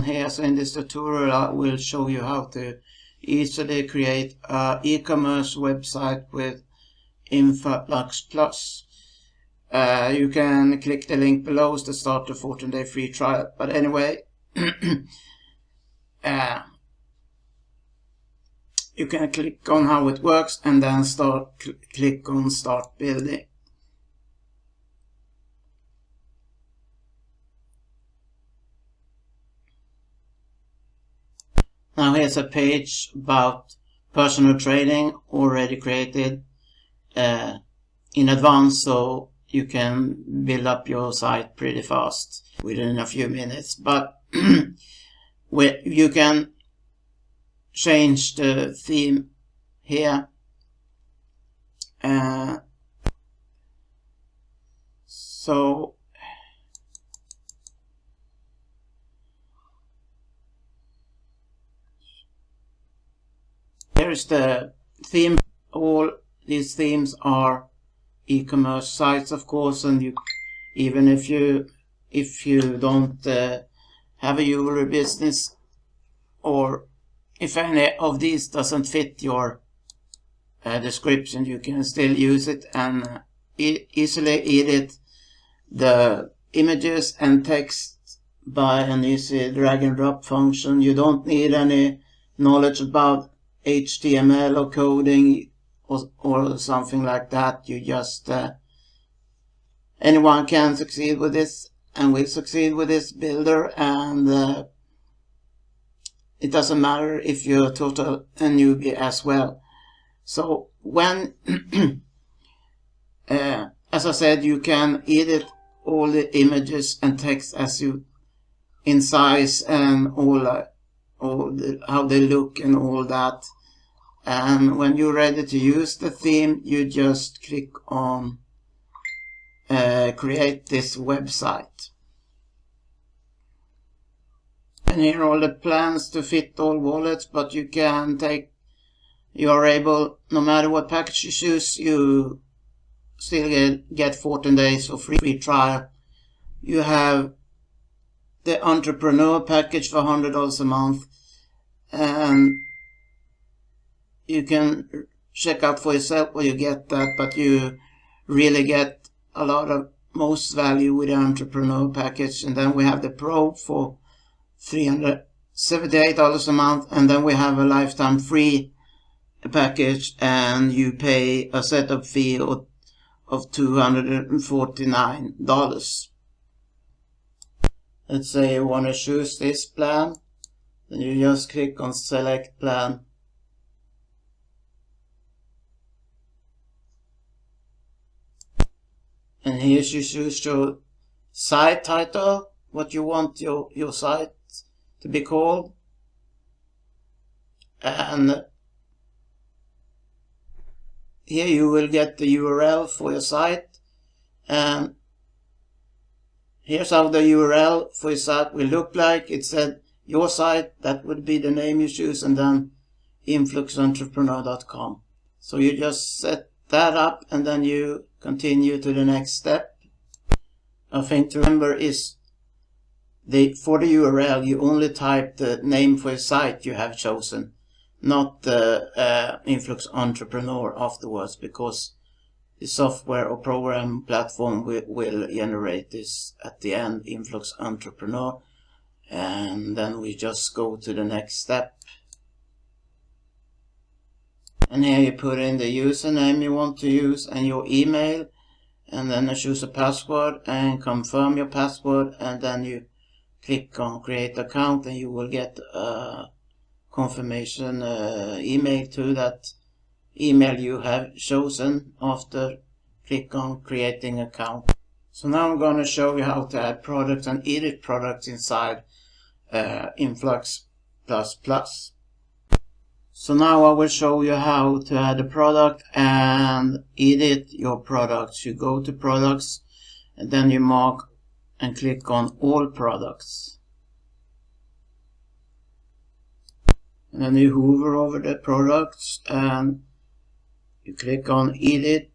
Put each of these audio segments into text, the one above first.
here. So in this tutorial I will show you how to easily create an e-commerce website with Influx Plus. You can click the link below to start the 14-day free trial. But anyway, you can click on how it works and then click on start building. Now here's a page about personal training already created in advance, so you can build up your site pretty fast within a few minutes. But you can change the theme here. So here is the theme. All these themes are e-commerce sites, of course, and even if you don't have a jewelry business, or if any of these doesn't fit your description, you can still use it and easily edit the images and text by an easy drag and drop function. You don't need any knowledge about HTML or coding or something like that. You just anyone can succeed with this and will succeed with this builder, and it doesn't matter if you're a total newbie as well. So when as I said, you can edit all the images and text as you in size and how they look and all that. And when you're ready to use the theme, you just click on create this website. And here are all the plans to fit all wallets, but you are able, no matter what package you choose, you still get 14 days of free trial. You have the entrepreneur package for $100 a month, and you can check out for yourself where you get that, but you really get a lot of most value with the entrepreneur package. And then we have the pro for $378 a month, and then we have a lifetime free package, and you pay a setup fee of $249. Let's say you want to choose this plan, then you just click on select plan. And here you choose your site title, what you want your site to be called. And here you will get the URL for your site. And here's how the URL for your site will look like. It said your site, that would be the name you choose, and then influxentrepreneur.com. So you just set that up, and then you continue to the next step. A thing to remember is for the URL, you only type the name for your site you have chosen, not the Influx Entrepreneur afterwards, because the software or program platform will generate this at the end, Influx Entrepreneur. And then we just go to the next step. And here you put in the username you want to use and your email, and then you choose a password and confirm your password, and then you click on create account, and you will get a confirmation email to that email you have chosen after click on creating account. So now I'm going to show you how to add products and edit products inside Influx++. So now I will show you how to add a product and edit your products. You go to products, and then you mark and click on all products. And then you hover over the products and you click on edit.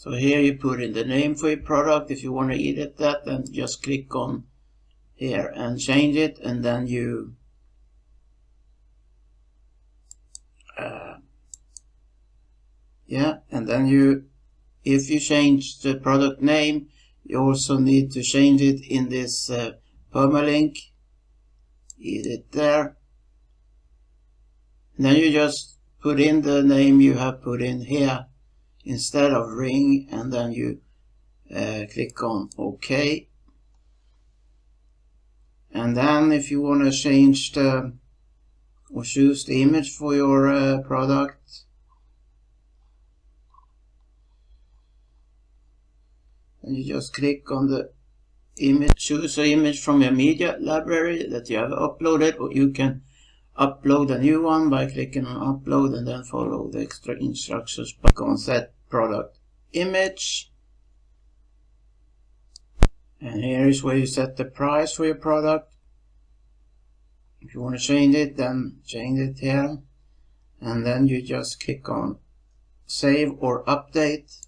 So here you put in the name for your product. If you want to edit that, then just click on here and change it, and then you and then if you change the product name, you also need to change it in this permalink. Edit there. And then you just put in the name you have put in here instead of ring, and then you click on OK. And then if you want to change or choose the image for your product, and you just click on the image, choose an image from your media library that you have uploaded, or you can upload a new one by clicking on upload and then follow the extra instructions. Click on set product image, and here is where you set the price for your product. If you want to change it, then change it here, and then you just click on save or update.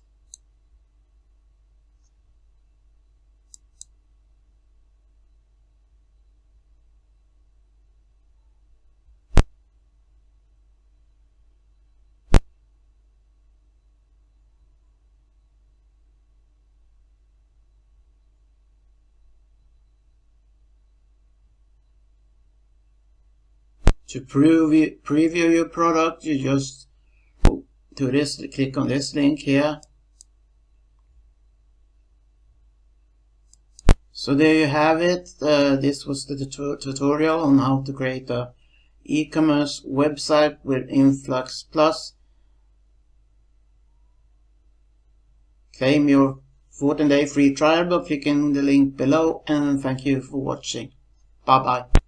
To preview your product, you just go to this, click on this link here. So there you have it. This was the tutorial on how to create a e-commerce website with Influx Plus. Claim your 14-day free trial by clicking the link below, and thank you for watching. Bye bye.